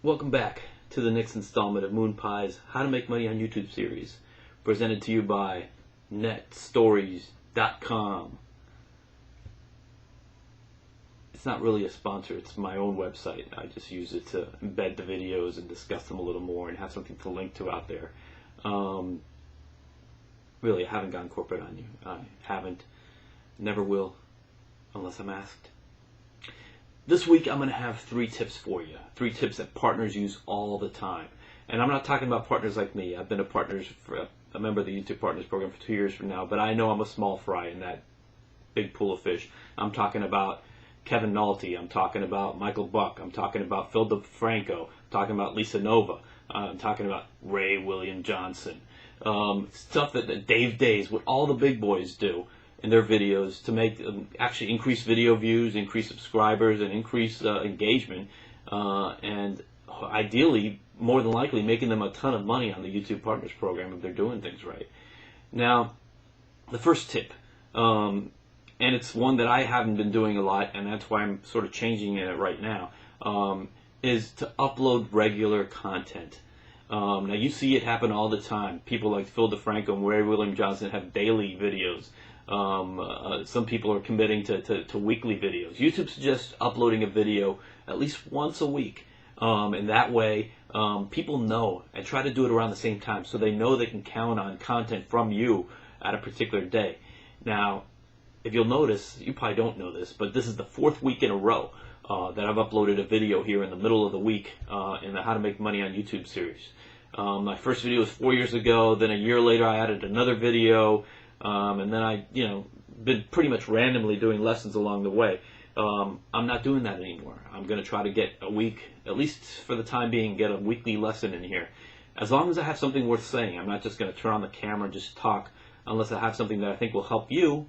Welcome back to the next installment of Moon Pie's How to Make Money on YouTube series, presented to you by netstories.com. It's not really a sponsor, it's my own website. I just use it to embed the videos and discuss them a little more and have something to link to out there. Really, I haven't gone corporate on you. I haven't, never will, unless I'm asked. This week I'm going to have 3 tips for you. 3 tips that partners use all the time. And I'm not talking about partners like me. I've been a member of the YouTube Partners Program for 2 years from now, but I know I'm a small fry in that big pool of fish. I'm talking about Kevin Nolte. I'm talking about Michael Buck. I'm talking about Phil DeFranco. I'm talking about Lisa Nova. I'm talking about Ray William Johnson. Stuff that Dave Days, what all the big boys do in their videos to make actually increase video views, increase subscribers, and increase engagement, and ideally, more than likely, making them a ton of money on the YouTube Partners Program if they're doing things right. Now, the first tip, and it's one that I haven't been doing a lot, and that's why I'm sort of changing it right now, is to upload regular content. Now, you see it happen all the time. People like Phil DeFranco and Ray William Johnson have daily videos. Some people are committing to weekly videos. YouTube suggests uploading a video at least once a week, and that way people know and try to do it around the same time so they know they can count on content from you at a particular day. Now, if you'll notice, you probably don't know this, but this is the 4th week in a row that I've uploaded a video here in the middle of the week in the How to Make Money on YouTube series. My first video was 4 years ago, then a year later I added another video, and then I, been pretty much randomly doing lessons along the way. I'm not doing that anymore. I'm going to try to get a week, at least for the time being, get a weekly lesson in here. As long as I have something worth saying. I'm not just going to turn on the camera and just talk unless I have something that I think will help you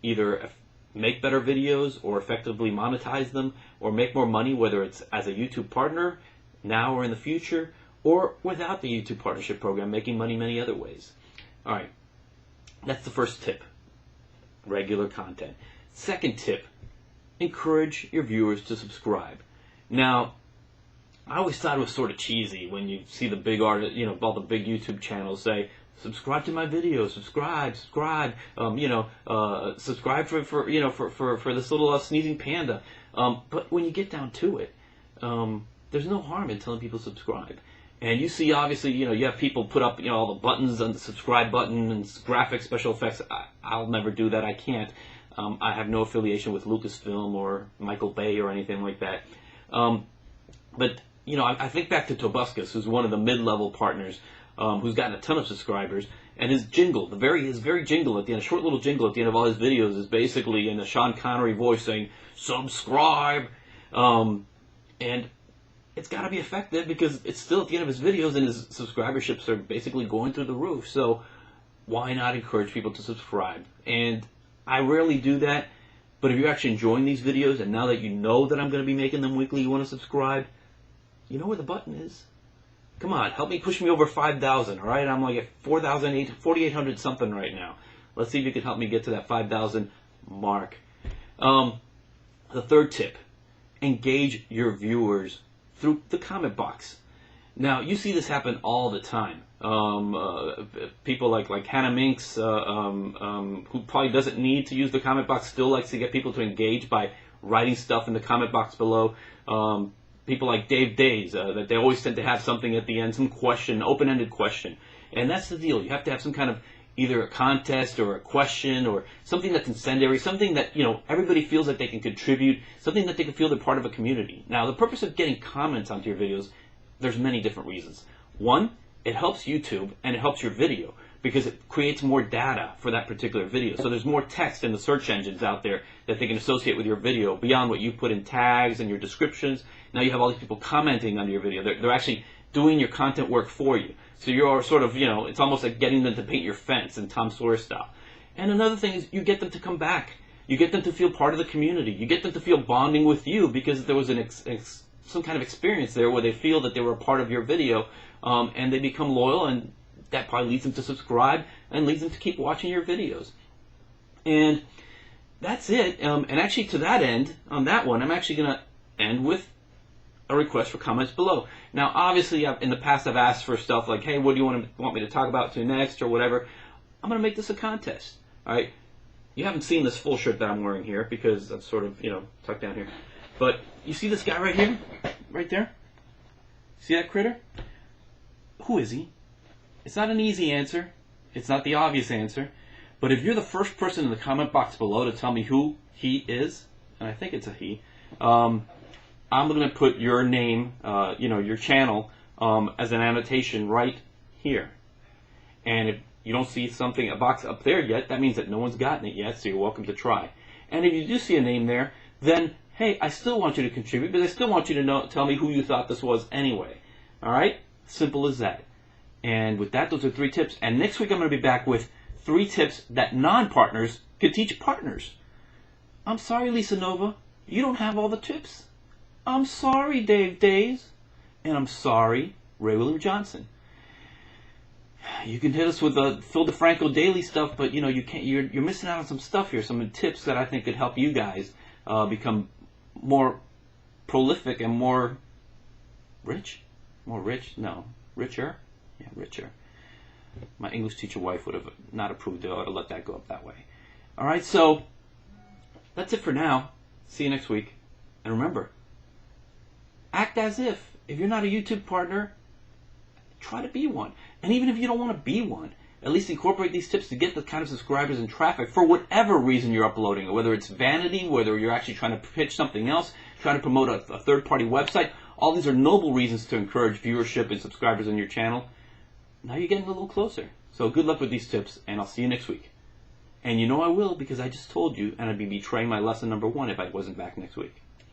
either make better videos or effectively monetize them or make more money, whether it's as a YouTube partner now or in the future, or without the YouTube Partnership Program, making money many other ways. All right. That's the first tip, regular content. Second tip, encourage your viewers to subscribe. Now, I always thought it was sort of cheesy when you see the big artists, all the big YouTube channels say, subscribe to my videos, subscribe, subscribe for this little sneezing panda. But when you get down to it, there's no harm in telling people to subscribe. And you see, obviously, you have people put up, all the buttons and the subscribe button and graphics, special effects. I'll never do that. I can't. I have no affiliation with Lucasfilm or Michael Bay or anything like that. But I think back to Tobuscus, who's one of the mid-level partners, who's gotten a ton of subscribers, and his jingle, his very jingle at the end, a short little jingle at the end of all his videos, is basically in a Sean Connery voice saying, "Subscribe," and it's got to be effective because it's still at the end of his videos and his subscriberships are basically going through the roof. So why not encourage people to subscribe? And I rarely do that, but if you're actually enjoying these videos and now that you know that I'm going to be making them weekly, you want to subscribe, you know where the button is. Come on, help me push me over 5,000, all right? I'm like at 4,800 something right now. Let's see if you can help me get to that 5,000 mark. The third tip, engage your viewers through the comment box. Now, you see this happen all the time. People like Hannah Minks, who probably doesn't need to use the comment box, still likes to get people to engage by writing stuff in the comment box below. People like Dave Days, that they always tend to have something at the end, some question, open-ended question. And that's the deal. You have to have some kind of either a contest or a question or something that's incendiary, something that everybody feels like they can contribute, something that they can feel they're part of a community. Now, the purpose of getting comments onto your videos, there's many different reasons. One, it helps YouTube and it helps your video because it creates more data for that particular video. So there's more text in the search engines out there that they can associate with your video beyond what you put in tags and your descriptions. Now you have all these people commenting under your video. They're actually doing your content work for you. So you're sort of, it's almost like getting them to paint your fence in Tom Sawyer style. And another thing is you get them to come back. You get them to feel part of the community. You get them to feel bonding with you because there was some kind of experience there where they feel that they were a part of your video, and they become loyal, and that probably leads them to subscribe and leads them to keep watching your videos. And that's it. And actually to that end, on that one, I'm actually going to end with a request for comments below. Now, obviously, in the past, I've asked for stuff like, hey, what do you want me to talk about to next or whatever. I'm going to make this a contest. All right. You haven't seen this full shirt that I'm wearing here because that's sort of, tucked down here. But you see this guy right here? Right there? See that critter? Who is he? It's not an easy answer. It's not the obvious answer. But if you're the first person in the comment box below to tell me who he is, and I think it's a he, I'm going to put your name, your channel, as an annotation right here. And if you don't see a box up there yet, that means that no one's gotten it yet, so you're welcome to try. And if you do see a name there, then, hey, I still want you to contribute, but I still want you to tell me who you thought this was anyway. All right? Simple as that. And with that, those are 3 tips. And next week, I'm going to be back with 3 tips that non-partners could teach partners. I'm sorry, Lisa Nova. You don't have all the tips. I'm sorry, Dave Days. And I'm sorry, Ray William Johnson. You can hit us with the Phil DeFranco daily stuff, but you can't. You're missing out on some stuff here, some tips that I think could help you guys become more prolific and more rich. More rich? No, richer. Yeah, richer. My English teacher wife would have not approved it. I would have let that go up that way. All right, so that's it for now. See you next week, and remember, act as if. If you're not a YouTube partner, try to be one. And even if you don't want to be one, at least incorporate these tips to get the kind of subscribers and traffic for whatever reason you're uploading, whether it's vanity, whether you're actually trying to pitch something else, trying to promote a third-party website. All these are noble reasons to encourage viewership and subscribers on your channel. Now you're getting a little closer. So good luck with these tips, and I'll see you next week. And you know I will, because I just told you, and I'd be betraying my lesson number 1 if I wasn't back next week.